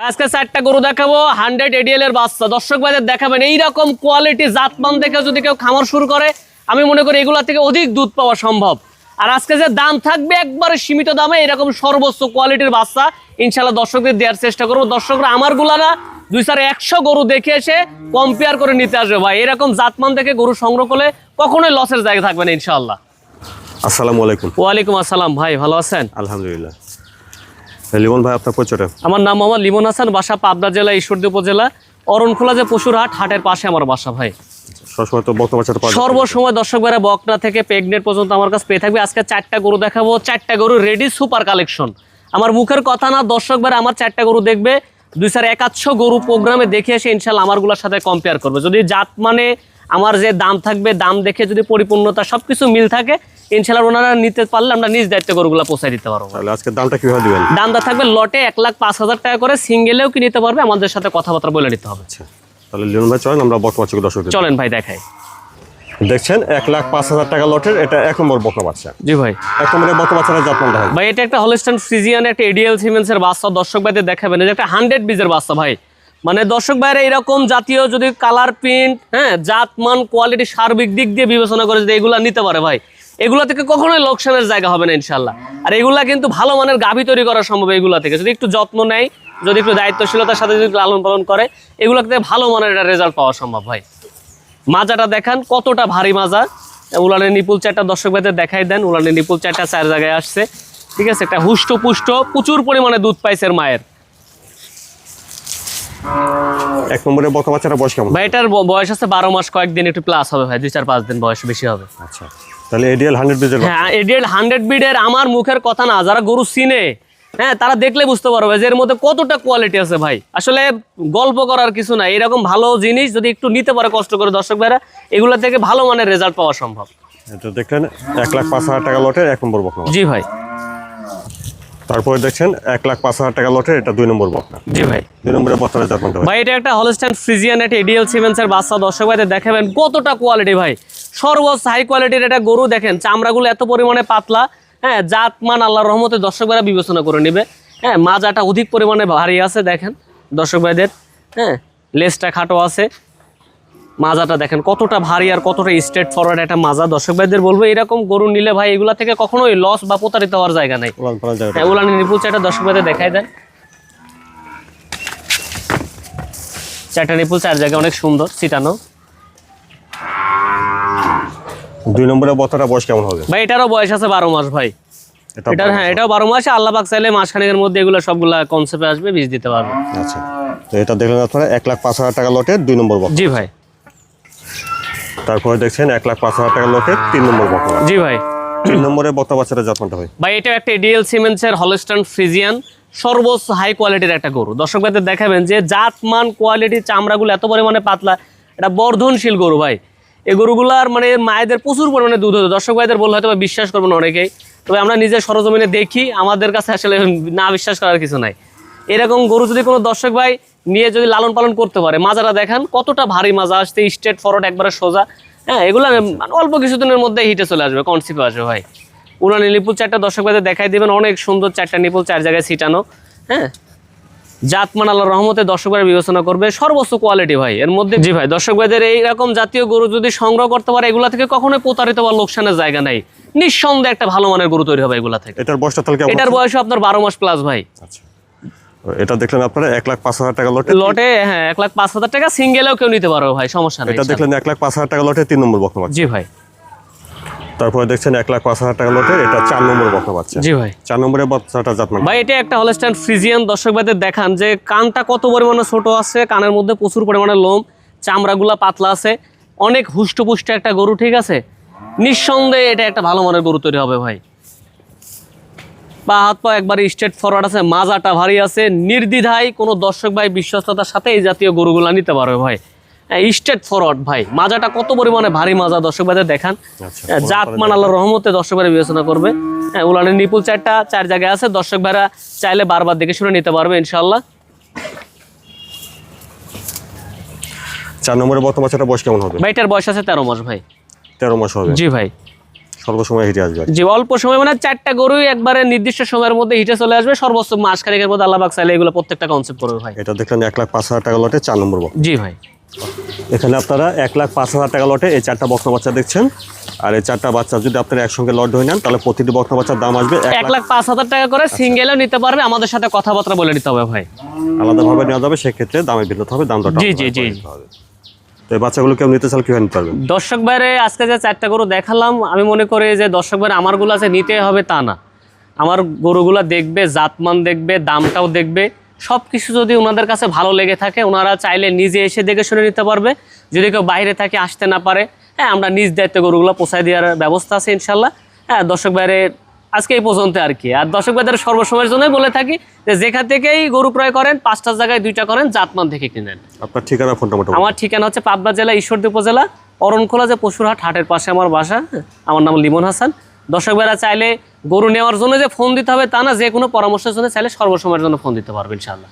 আজকে 4টা গরু দেখাবো 100 এডিএল এর বাচ্চা। দর্শক ভাইদের দেখাবেন এইরকম কোয়ালিটি জাতমান দেখে যদি কেউ খামার শুরু করে, আমি মনে করি এগুলা থেকে অধিক দুধ পাওয়া সম্ভব। আর আজকে যে দাম থাকবে একবারে সীমিত দামে, এরকম সর্বোচ্চ কোয়ালিটির বাচ্চা ইনশাল্লাহ দর্শকদের দেওয়ার চেষ্টা করবো। দর্শকরা আমার গুলারা 200-100 গরু দেখে এসে কম্পেয়ার করে নিতে আসবে ভাই। এরকম জাতমান দেখে গরু সংগ্রহ করলে কখনোই লসের জায়গা থাকবে না ইনশাল্লাহ। আসসালামু আলাইকুম। ওয়ালাইকুম আসসালাম ভাই, ভালো আছেন? আলহামদুলিল্লাহ। লিমন ভাই, আপনার পরিচয়টা? আমার নাম মোহাম্মদ লিমন হাসান, বাসা পাবনা জেলা ঈশ্বরদী উপজেলা অরণখোলা যে পশুর হাট, হাটের পাশে আমার বাসা ভাই। সবসময় তো বকনা বাচ্চাটা পাওয়া যায়? সর্বসময় দর্শক ভাইরা বকনা থেকে প্রেগনেন্ট পর্যন্ত আমার কাছে পেয়ে থাকবে। আজকে 4টা গরু দেখাবো, 4টা গরু রেডি সুপার কালেকশন। আমার মুখের কথা না, দর্শক ভাইরা আমার 4টা গরু দেখবে, 200-100 গরু প্রোগ্রামে দেখে এসে ইনশাল্লাহ আমারগুলোর সাথে কম্পেয়ার করবে। যদি জাত মানে আমার যে দাম থাকবে, দাম দেখে যদি পরিপূর্ণতা সবকিছু মিল থাকে ইনশাল্লাহ ওনারা নিতে পারলে আমরা নিজ দায়িত্বে গরুগুলো পৌঁছায় দিতে পারবো। তাহলে আজকে দামটা কিভাবে দিবেন? দামটা থাকবে লটে 1,05,000 টাকা করে, সিঙ্গেলেও কি নিতে পারবে, আমাদের সাথে কথাবার্তা বলে নিতে হবে। তাহলে লিমন ভাই চলেন আমরা বকনা বাচ্চাকে দর্শক চলেন ভাই দেখাই। দেখছেন 1,05,000 টাকা লটের এটা 1 নম্বর বকনা বাচ্চা। জি ভাই, 1 নম্বরের বকনা বাচ্চাটা জাতমানটা হয় ভাই এটা একটা হলস্টাইন ফ্রিজিয়ান, একটা এডিএল সিমেন্সের বাচ্চা। দর্শক ভাইদের দেখাবেন যে একটা 100 বীজের বাচ্চা ভাই। মানে দর্শক ভাইরা এরকম জাতীয় যদি কালার প্রিন্ট, হ্যাঁ, জাতমান কোয়ালিটি সার্বিক দিক দিয়ে বিবেচনা করে যদি এগুলা নিতে পারে ভাই, এগুলা থেকে কখনোই লোকসানের জায়গা হবে না ইনশাল্লাহ। আর এগুলা কিন্তু ভালো মানের গাভী তৈরি করা সম্ভব এগুলা থেকে, যদি একটু যত্ন নেয়, যদি একটু দায়িত্বশীলতার সাথে যদি লালন পালন করে, এগুলা থেকে ভালো মানের একটা রেজাল্ট পাওয়া সম্ভব ভাই। মাজাটা দেখান কতটা ভারী মাজা। উলানের নিপুল 4টা দর্শক ভাইদের দেখাই দেন। উলানের নিপুল 4টা 4 জায়গায় আসছে, ঠিক আছে। একটা হুষ্ট পুষ্ট প্রচুর পরিমাণে দুধ পাইছে মায়ের। 1 নম্বরের বকনা বাচ্চাটা বয়স কেমন? ভাই এটার বয়স আছে 12 মাস, কয়েকদিন একটু প্লাস হবে ভাই, 2-4-5 দিন বয়স বেশি হবে। আচ্ছা, তাহলে এডিএল 100 বীজের? হ্যাঁ, এডিএল 100 বিডের। আমার মুখের কথা না, যারা গরু চিনে, হ্যাঁ, তারা দেখলে বুঝতে পারবে যে এর মধ্যে কতটা কোয়ালিটি আছে ভাই। আসলে গল্প করার কিছু না, এরকম ভালো জিনিস যদি একটু নিতে পারে কষ্ট করে দর্শক ভাইরা, এগুলো থেকে ভালো মানের রেজাল্ট পাওয়া সম্ভব। এটা দেখলেন 1,05,000 টাকা লটের 1 নম্বর বকনা। জি ভাই। তারপরে দেখছেন 1,05,000 টাকা লটের এটা 2 নম্বর বকনা। জি ভাই। 2 নম্বরের বকনাটা জাতমানটা হয় ভাই এটা একটা হলস্টাইন ফ্রিজিয়ান, একটা এডিএল সিমেন্সের বাচ্চা। দর্শক ভাইদের দেখাবেন কতটা কোয়ালিটি ভাই, সর্বোচ্চ হাই কোয়ালিটির একটা গরু। দেখেন চামড়াগুলো এত পরিমাণে পাতলা, হ্যাঁ, জাতমান আল্লাহর রহমতে দর্শক ভাইরা বিবেচনা করে নেবে। হ্যাঁ, মাজাটা অধিক পরিমাণে ভারী আছে দেখেন দর্শক ভাইদের। হ্যাঁ, লেজটা খাটো আছে, মাজাটা দেখেন কতটা ভারী আর কতটা স্ট্রেট ফরওয়ার্ড একটা মাজা। দর্শক ভাইদের বলবো এরকম গরু নিলে ভাই এগুলা থেকে কখনোই লস বা প্রতারিত হওয়ার জায়গা নাই। হ্যাঁ, উলানের নিপুল 4টা দর্শক ভাইদের দেখাই দেন। 4টা নিপুল 4 জায়গায় অনেক সুন্দর ছিটানো। 2 নম্বরের বকনাটা বয়স কেমন হবে? ভাই এটারও বয়স আছে 12 মাস ভাই। এটার, হ্যাঁ, এটাও 12 মাসে। আল্লাহ পাক চাইলে মাসখানেকের মধ্যে এগুলো সবগুলা কনসেপ্টে আসবে, বীজ দিতে পারবে। আচ্ছা, তো এটা দেখলেন আপনারা 1,05,000 টাকা লটের 2 নম্বর বকনা। জি ভাই। তারপরে দেখছেন 1,05,000 টাকা লটের 3 নম্বর বকনা। জি ভাই। 3 নম্বরের বকনা বাচ্চাটা জাতমানটা হয় ভাই এটা একটা এডিএল সিমেন্সের হলস্টাইন ফ্রিজিয়ান, সর্বোচ্চ হাই কোয়ালিটির একটা গরু। দর্শক ভাইদের দেখাবেন যে জাতমান কোয়ালিটি, চামড়াগুলো এত পরিমাণে পাতলা, এটা বর্ধনশীল গরু ভাই। এই গরুগুলার মানে মায়েদের প্রচুর পরিমাণে দুধ হতো। দর্শক ভাইদের বললে হয়তো বিশ্বাস করবো না অনেকেই, তবে আমরা নিজের সরজমিনে দেখি, আমাদের কাছে আসলে না বিশ্বাস করার কিছু নাই। এরকম গরু যদি কোনো দর্শক ভাই নিয়ে যদি লালন পালন করতে পারে, মাজাটা দেখান কতটা ভারী মাজা আসছে, স্ট্রেট ফরওয়ার্ড একবারে সোজা। হ্যাঁ, এগুলো অল্প কিছুদিনের মধ্যে হিটে চলে আসবে, কনসিপে আসবে ভাই। উলানের নিপুল 4টা দর্শক ভাইদের দেখাই দিবেন, অনেক সুন্দর 4টা নিপুল 4 জায়গায় ছিটানো। হ্যাঁ, জাতমান আল্লাহর রহমতে দর্শক ভাইরা বিবেচনা করবে, সর্বোচ্চ কোয়ালিটি ভাই এর মধ্যে। জি ভাই, দর্শক ভাইদের এইরকম জাতীয় গরু যদি সংগ্রহ করতে পারে, এগুলা থেকে কখনোই প্রতারিত বা লোকসানের জায়গা নাই। নিঃসন্দেহে একটা ভালো মানের গরু তৈরি হবে এগুলা থেকে। এটার বয়সটা তাহলে কেমন? এটার বয়স আপনার 12 মাস প্লাস ভাই। আচ্ছা, এটা দেখলেন আপনারা 1,05,000 টাকা লটে, হ্যাঁ, 1,05,000 টাকা, সিঙ্গেলেও কেউ নিতে পারো ভাই, সমস্যা নেই। এটা দেখলেন 1,05,000 টাকা লটের 3 নম্বর বকনা বাচ্চা। জি ভাই। তারপরে দেখছেন 1,05,000 টাকা লটের এটা 4 নম্বর বকনা বাচ্চা। জি ভাই। 4 নম্বরের বাচ্চাটা জাতমান ভাই এটা একটা হলস্টাইন ফ্রিজিয়ান। দর্শক ভাইদের দেখান যে কানটা কত পরিমাণে ছোট আছে, কানের মধ্যে প্রচুর পরিমাণে লোম, চামড়াগুলা পাতলা আছে, অনেক হুষ্টপুষ্ট একটা গরু, ঠিক আছে। নিঃসন্দেহে এটা একটা ভালো মানের গরু তৈরি হবে ভাই। পা হাত পা একবারে স্ট্রেট ফরওয়ার্ড আছে, মাজাটা ভারী আছে, নির্দ্বিধায় কোনো দর্শক ভাই বিশ্বস্ততার সাথে এই জাতীয় গরুগুলা নিতে পারবে ভাই। স্ট্রেট ফরওয়ার্ড ভাই, মাজাটা কত পরিমাণে ভারী মাজা দর্শক ভাইদের দেখান। জাতমান আল্লাহর রহমতে দর্শক ভাইরা বিবেচনা করবে। হ্যাঁ, উলানের নিপুল 4টা 4 জায়গায় আছে, দর্শক ভাইরা চাইলে বারবার দেখে শুনে নিতে পারবে ইনশাল্লাহ। 4 নম্বরের বকনা বাচ্চাটা বয়স কেমন হবে? ভাই এটার বয়স আছে 13 মাস ভাই। 13 মাস হবে। জি ভাই। সর্বসময় হিটে আসবে আর কি। যে অল্প সময় মানে 4টা গরুই একবারে নির্দিষ্ট সময়ের মধ্যে হিটে চলে আসবে, সর্বোচ্চ মাসখানেকের মধ্যে আল্লাহ পাক চাইলে এগুলো প্রত্যেকটা কনসেপ্ট করবে ভাই। এটা দেখলেন 1,05,000 টাকা লটে 4 নম্বর বক্স। জি ভাই। এখানে আপনারা 1,05,000 টাকা লটে এই 4টা বকনা বাচ্চা দেখছেন। আর এই 4টা বাচ্চা যদি আপনারা একসঙ্গে লট ধরে নেন তাহলে প্রতিটি বকনা বাচ্চার দাম আসবে 1,05,000 টাকা করে, সিঙ্গেলও নিতে পারবে, আমাদের সাথে কথাবার্তা বলে নিতে হবে ভাই। আলাদাভাবে নেওয়া যাবে, সেক্ষেত্রে দামে ভিন্নতা হবে, দাম দরটা জি, জি, জি। হবে। তো এই বাচ্চাগুলো কেউ নিতে চাইলে কিভাবে নিতে পারবেন? দর্শক বাইরে আজকে যে 4টা গরু দেখালাম, আমি মনে করি যে দর্শক বাইরে আমারগুলো আছে নিতে হবে তা না, আমার গরুগুলো দেখবে, জাতমান দেখবে, দামটাও দেখবে, সব কিছু যদি ওনাদের কাছে ভালো লেগে থাকে ওনারা চাইলে নিজে এসে দেখে শুনে নিতে পারবে। যদি কেউ বাইরে থাকে আসতে না পারে, হ্যাঁ আমরা নিজ দায়িত্বে গরুগুলো পৌঁছায় দেওয়ার ব্যবস্থা আছে ইনশাল্লাহ। হ্যাঁ দর্শক বাইরে আজকে এই পর্যন্ত আর কি। আর দর্শক ভাইদের সর্বসময়ের জন্যই বলে থাকি যে যেখান থেকেই গরু ক্রয় করেন 5টার জায়গায় 2টা করেন, জাতমান থেকে কিনেন। আপনার ঠিকানা, ফোন নাম্বারটা বলুন। আমার ঠিকানা হচ্ছে পাবনা জেলা ঈশ্বরদী উপজেলা অরণখোলা যে পশুরহাট, হাটের পাশে আমার বাসা। আমার নাম লিমন হাসান। দর্শক ভাইরা চাইলে গরু নেওয়ার জন্য যে ফোন দিতে হবে তা না, যে কোনো পরামর্শের জন্য চাইলে সর্বসময়ের জন্য ফোন দিতে পারবে ইনশাআল্লাহ।